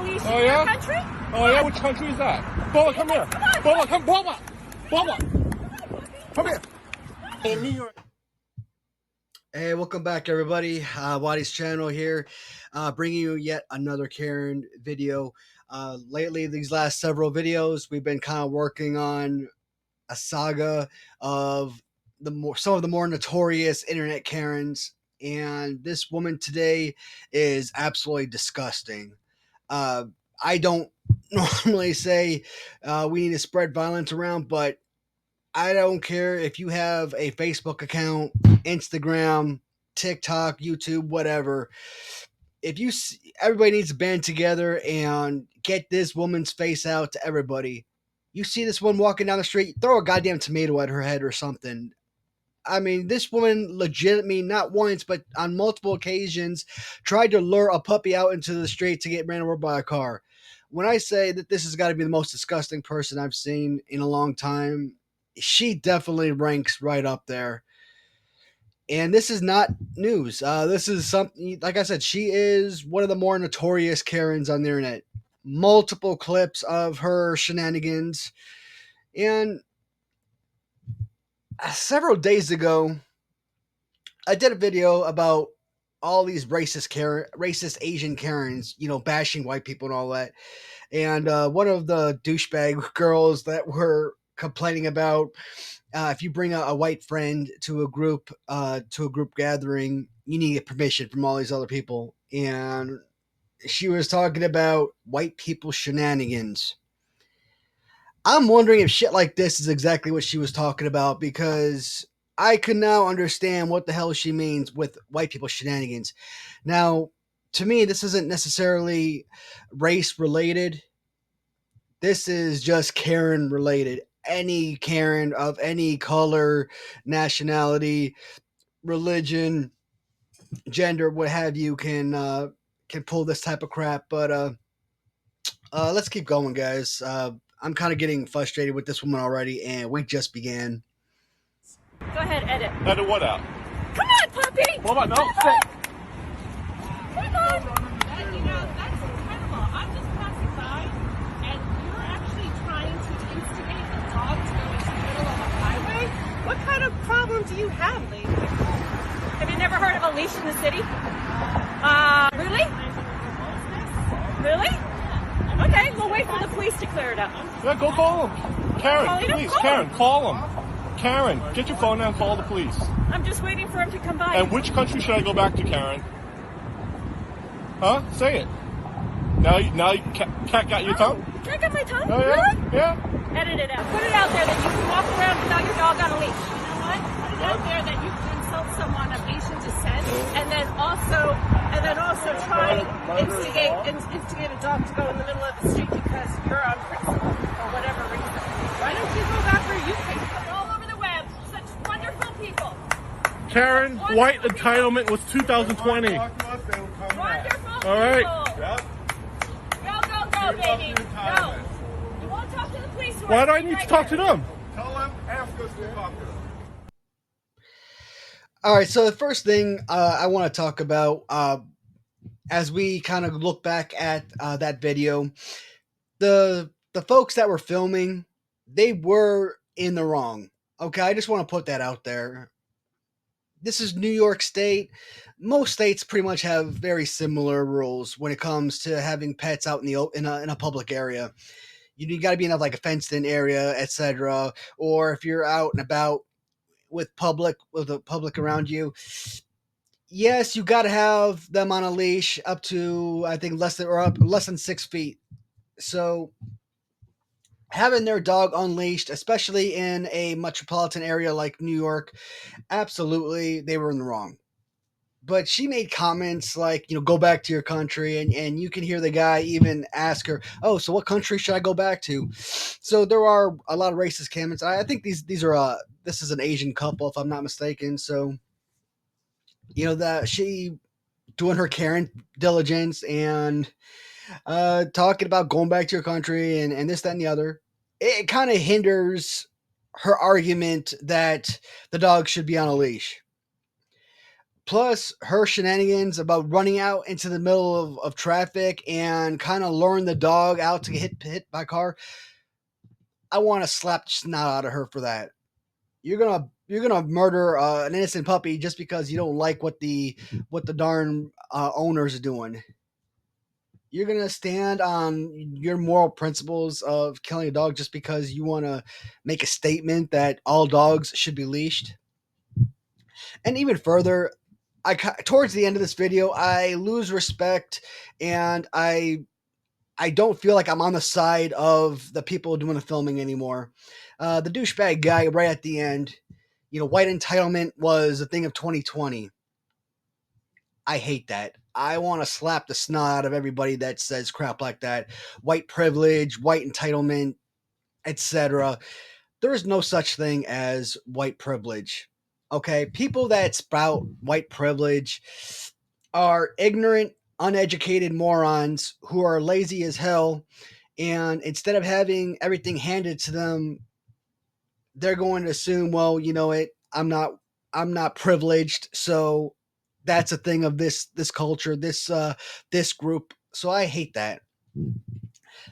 leash Oh, in yeah? your country? Oh, yeah? Which country is that? Bola, come here. Bola, come. Bola. Bola. Come here. In New York. Hey, welcome back, everybody. Waddy's channel here, bringing you yet another Karen video. Lately, these last several videos, we've been kind of working on a saga of some of the more notorious internet Karens, and this woman today is absolutely disgusting. I don't normally say we need to spread violence around, but I don't care if you have a Facebook account, Instagram, TikTok, YouTube, whatever. If you, everybody needs to band together and get this woman's face out to everybody. You see this one walking down the street, throw a goddamn tomato at her head or something. I mean, this woman legitimately, not once, but on multiple occasions, tried to lure a puppy out into the street to get ran over by a car. When I say that this has got to be the most disgusting person I've seen in a long time, she definitely ranks right up there. And this is not news. This is something, like I said, she is one of the more notorious Karens on the internet. Multiple clips of her shenanigans. And several days ago, I did a video about all these racist Asian Karens, you know, bashing white people and all that. And one of the douchebag girls that were complaining about if you bring a white friend to a group gathering, you need to get permission from all these other people. And she was talking about white people shenanigans. I'm wondering if shit like this is exactly what she was talking about, because I can now understand what the hell she means with white people shenanigans. Now, to me, this isn't necessarily race related. This is just Karen related. Any Karen of any color, nationality, religion, gender, what have you, can pull this type of crap. But let's keep going, guys. I'm kind of getting frustrated with this woman already, and we just began. Go ahead, edit. Edit what out? Come on, puppy! Hold on, no. Come on! Come on! You know, that's incredible. I'm just passing by, and you're actually trying to instigate a dog to go into the middle of a highway? What kind of problem do you have, lady? Have you never heard of a leash in the city? Really? Really? Okay, we'll wait for the police to clear it up. Yeah, go call them. Karen, please, Karen, call them. Karen, get your phone now and call the police. I'm just waiting for him to come by. And which country should I go back to, Karen? Huh? Say it. Now you cat got your tongue? Can I get my tongue? Oh, yeah? Really? Yeah. Edit it out. Put it out there that you can walk around without your dog on a leash. You know what? Put it out there that you can insult someone of Asian descent, and then also try and instigate a dog to go in the middle of the street because you're on principle for whatever reason. Why don't you go back where you came from? All over the web, such wonderful people. Karen, white entitlement was 2020. Wonderful All right. people. Go, baby. Go. You won't talk to the police. Why do I need to talk to them? Tell them, ask us to talk to them. All right, so the first thing I want to talk about, as we kind of look back at that video, the folks that were filming, they were in the wrong. Okay, I just want to put that out there. This is New York State. Most states pretty much have very similar rules when it comes to having pets out in a public area. You got to be in like a fenced-in area, etc. Or if you're out and about with the public around you, yes, you got to have them on a leash up to, I think, less than 6 feet. So having their dog unleashed, especially in a metropolitan area like New York, absolutely, they were in the wrong. But she made comments like, you know, go back to your country. And you can hear the guy even ask her, oh, so what country should I go back to? So there are a lot of racist comments. I think this is an Asian couple, if I'm not mistaken. So, you know, that she doing her Karen diligence and talking about going back to your country and this, that, and the other. It kind of hinders her argument that the dog should be on a leash. Plus her shenanigans about running out into the middle of traffic and kind of luring the dog out to get hit by a car. I want to slap the snot out of her for that. You're gonna murder an innocent puppy just because you don't like what the darn owners are doing. You're gonna stand on your moral principles of killing a dog just because you want to make a statement that all dogs should be leashed. And even further, towards the end of this video, I lose respect, and I don't feel like I'm on the side of the people doing the filming anymore. The douchebag guy right at the end, white entitlement was a thing of 2020. I hate that. I want to slap the snot out of everybody that says crap like that. White privilege, white entitlement, etc. There is no such thing as white privilege. Okay? People that spout white privilege are ignorant, uneducated morons who are lazy as hell, and instead of having everything handed to them, they're going to assume, well, you know it, I'm not privileged, so that's a thing of this culture, this group. So I hate that.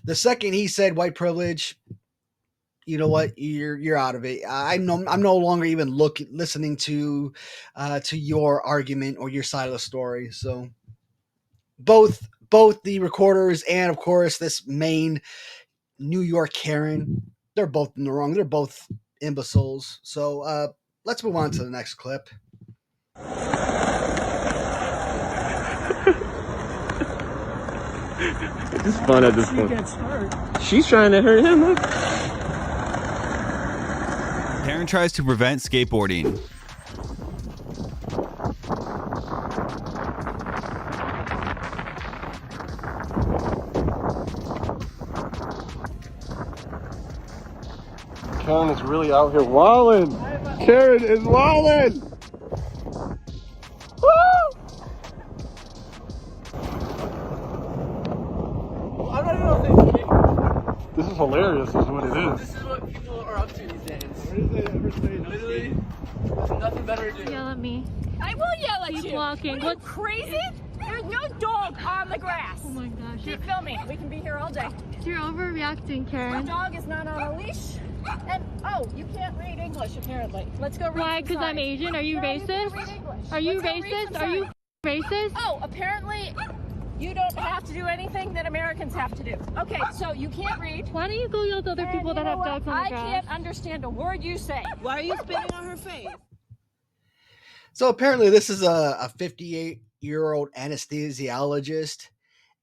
The second he said white privilege, you know what, you're out of it. I'm no longer even listening to your argument or your side of the story. So both the recorders and of course this main New York Karen, they're both in the wrong. They're both imbeciles. So let's move on to the next clip. It's fun at this point. She's trying to hurt him. Look. Karen tries to prevent skateboarding. Karen is really out here wilding. Karen is wilding. Woo! I don't know if This is hilarious, is what it is. this is what people are up to these days. Where did they ever say no Literally, skating? there's nothing better to do. Yell at me. I will yell at Keep you. walking. What are you, crazy? There's no dog on the grass. Oh my gosh. Keep filming. We can be here all day. You're overreacting, My Karen. dog is not on a leash. And, oh, you can't read English, apparently. Let's go read Why? some Because I'm signs. Asian? Are you No, you can't racist? read English. Are you Let's go read racist? some Are you signs. racist? Oh, apparently you don't have to do anything that Americans have to do. Okay, so you can't read. Why don't you go yell at other And people you that know have what? dogs on the I grass? can't understand a word you say. Why are you spitting on her face? So apparently this is a 58-year-old anesthesiologist,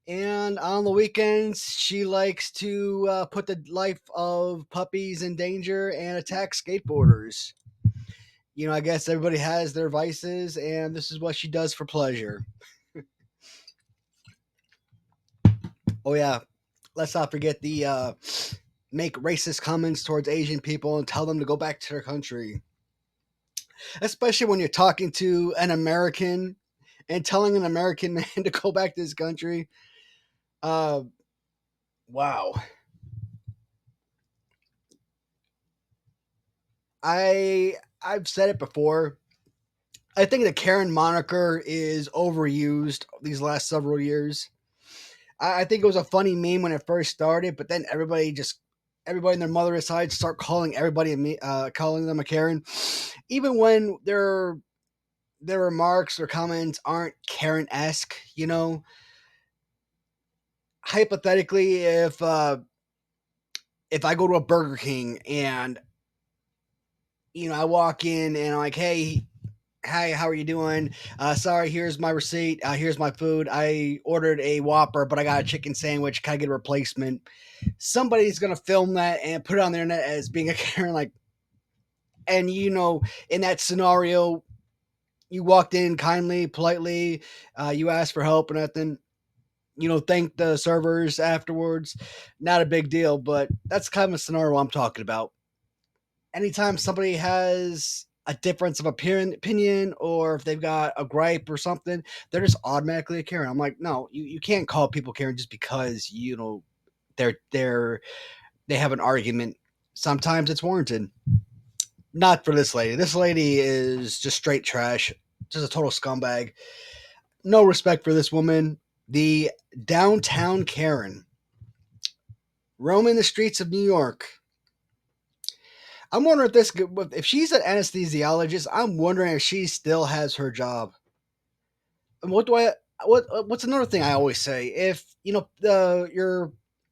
and on the weekends she likes to put the life of puppies in danger and attack skateboarders. I guess everybody has their vices, and this is what she does for pleasure. Oh yeah, let's not forget the make racist comments towards Asian people and tell them to go back to their country. Especially when you're talking to an American and telling an American man to go back to his country. Wow. I've said it before. I think the Karen moniker is overused these last several years. I think it was a funny meme when it first started, but then everybody and their mother decided to start calling calling them a Karen, even when their remarks or comments aren't Karen-esque. Hypothetically, if I go to a Burger King and I walk in and I'm like, hey, hi, how are you doing? Sorry, here's my receipt. Here's my food. I ordered a Whopper, but I got a chicken sandwich. Can I get a replacement? Somebody's gonna film that and put it on the internet as being a Karen. And in that scenario, you walked in kindly, politely. You asked for help or nothing. Thank the servers afterwards. Not a big deal, but that's kind of a scenario I'm talking about. Anytime somebody has a difference of opinion or if they've got a gripe or something, they're just automatically a Karen. I'm like, no, you can't call people Karen just because they have an argument. Sometimes it's warranted. Not for this lady. This lady is just straight trash. just a total scumbag. No respect for this woman. The downtown Karen, roaming the streets of New York. I'm wondering if she's an anesthesiologist. I'm wondering if she still has her job. And what's another thing I always say? If your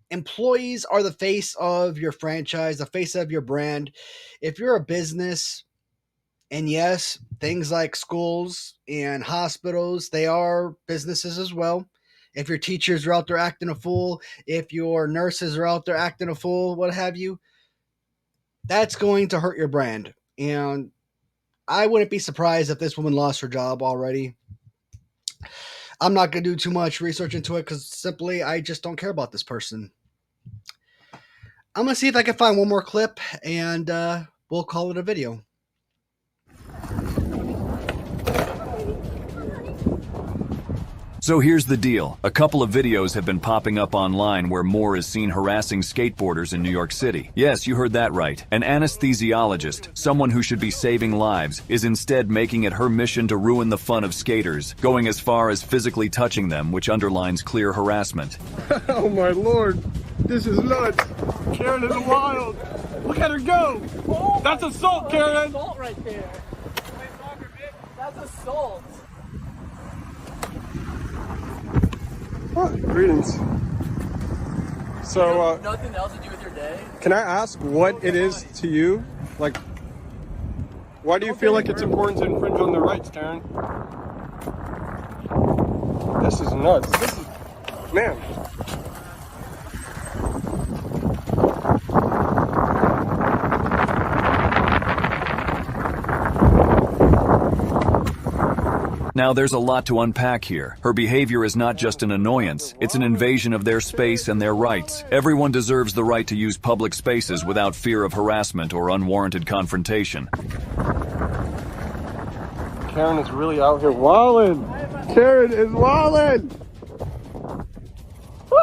employees are the face of your franchise, the face of your brand. If you're a business, and yes, things like schools and hospitals, they are businesses as well. If your teachers are out there acting a fool, if your nurses are out there acting a fool, what have you, that's going to hurt your brand. And I wouldn't be surprised if this woman lost her job already. I'm not going to do too much research into it because simply I just don't care about this person. I'm going to see if I can find one more clip and we'll call it a video. So here's the deal. A couple of videos have been popping up online where Moore is seen harassing skateboarders in New York City. Yes, you heard that right. An anesthesiologist, someone who should be saving lives, is instead making it her mission to ruin the fun of skaters, going as far as physically touching them, which underlines clear harassment. Oh my lord, this is nuts. Karen is wild. Look at her go. Oh, that's assault, Karen. Assault right there. That's assault. Greetings. So, nothing else to do with your day? can I ask what it is to you? Like, why do you feel like it's important to infringe on their rights, Karen? This is nuts. This is, man. Now there's a lot to unpack here. Her behavior is not just an annoyance, it's an invasion of their space and their rights. Everyone deserves the right to use public spaces without fear of harassment or unwarranted confrontation. Karen is really out here wildin'. Karen is wildin'. Woo!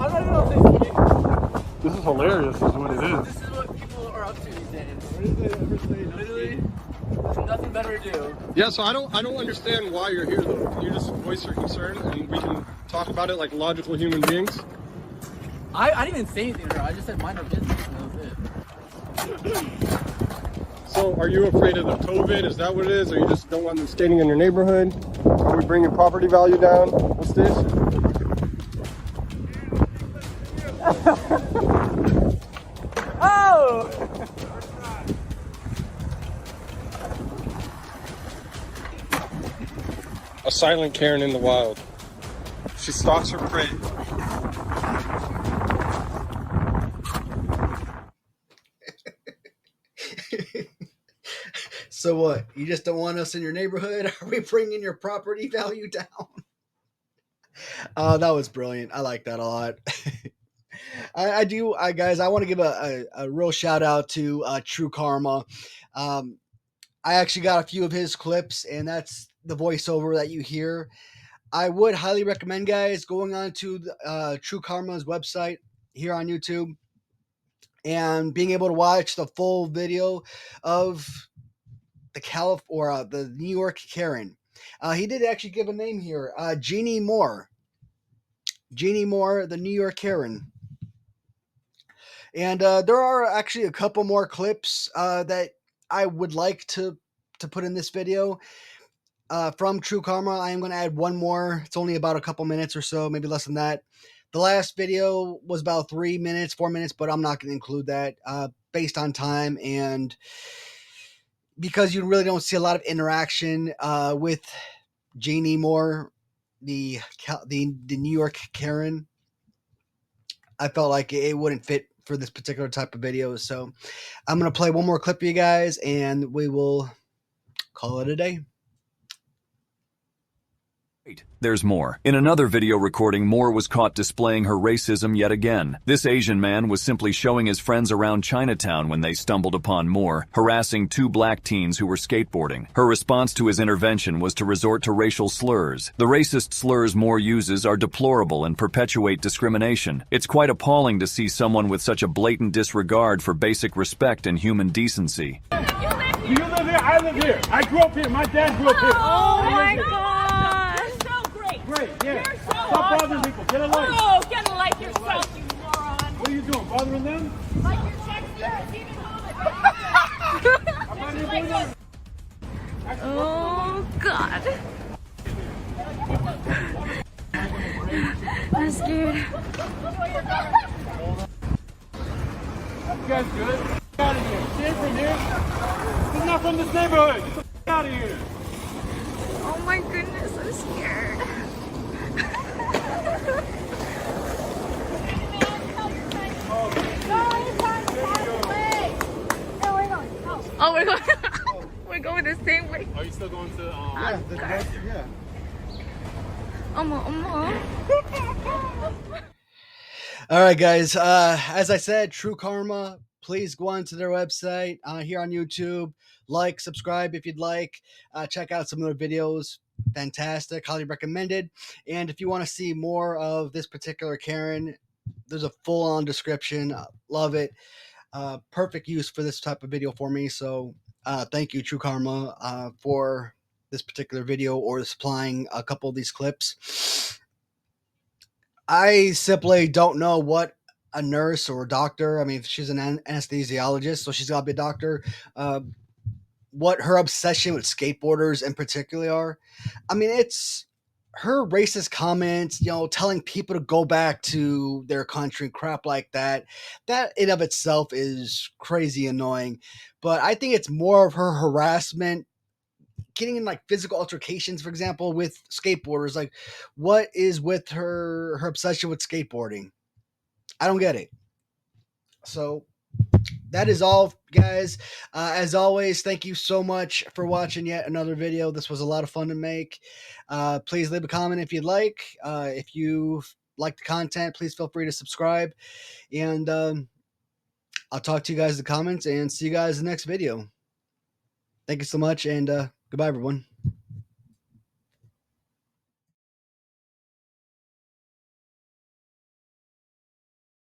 I don't know if This is hilarious, is what it is. this is what people are up to these days. Literally, there's nothing better to do. Yeah, so I don't understand why you're here though. You just voice your concern and we can talk about it like logical human beings. I didn't even say anything to her. I just said mind our business and that was it. So are you afraid of the COVID? Is that what it is? Or you just don't want them skating in your neighborhood? Are we bringing property value down? What's this? Oh! A silent Karen in the wild. She stalks her prey. So what? You just don't want us in your neighborhood? Are we bringing your property value down? That was brilliant. I like that a lot. Guys, I want to give a real shout out to True Karma. I actually got a few of his clips, and that's the voiceover that you hear. I would highly recommend, guys, going on to True Karma's website here on YouTube and being able to watch the full video of the New York Karen. He did actually give a name here, Jeanne Moore. Jeanne Moore, the New York Karen. And there are actually a couple more clips that I would like to put in this video from True Karma. I am going to add one more. It's only about a couple minutes or so, maybe less than that. The last video was about 4 minutes, but I'm not going to include that based on time and because you really don't see a lot of interaction with Jeanne Moore, the New York Karen. I felt like it wouldn't fit for this particular type of video. So I'm going to play one more clip for you guys and we will call it a day. There's more. In another video recording, Moore was caught displaying her racism yet again. This Asian man was simply showing his friends around Chinatown when they stumbled upon Moore, harassing two black teens who were skateboarding. Her response to his intervention was to resort to racial slurs. The racist slurs Moore uses are deplorable and perpetuate discrimination. It's quite appalling to see someone with such a blatant disregard for basic respect and human decency. Do you live here? I live here. I grew up here. My dad grew up here. Oh my God! You're so great. Great, yeah. You're so Stop awesome. bothering people. Get a life. Oh, get a life yourself, you moron. What are you doing? Bothering them? Like your checks here, even home. I'm not even doing that. Oh God. I'm scared. You guys good? Get out of here. Stay from here. This is not from this neighborhood. Get the f out of here. Oh my goodness, I'm scared. Oh, we're going. We're going the same way. Are you still going to, Yeah. All right, guys. As I said, True Karma. Please go on to their website here on YouTube. Like, subscribe if you'd like. Check out some of their videos. Fantastic. Highly recommended. And if you want to see more of this particular Karen, there's a full-on description. Love it. Perfect use for this type of video for me. So thank you, True Karma, for this particular video or supplying a couple of these clips. I simply don't know what a nurse or a doctor, I mean, she's an anesthesiologist, so she's got to be a doctor, what her obsession with skateboarders in particular are. I mean, it's her racist comments, you know, telling people to go back to their country and crap like that. That in of itself is crazy annoying. But I think it's more of her harassment, getting in like physical altercations, for example, with skateboarders. Like, what is with her obsession with skateboarding? I don't get it. So that is all, guys. As always, thank you so much for watching yet another video. This was a lot of fun to make. Please leave a comment if you'd like. If you like the content, please feel free to subscribe. And I'll talk to you guys in the comments and see you guys in the next video. Thank you so much, and goodbye, everyone.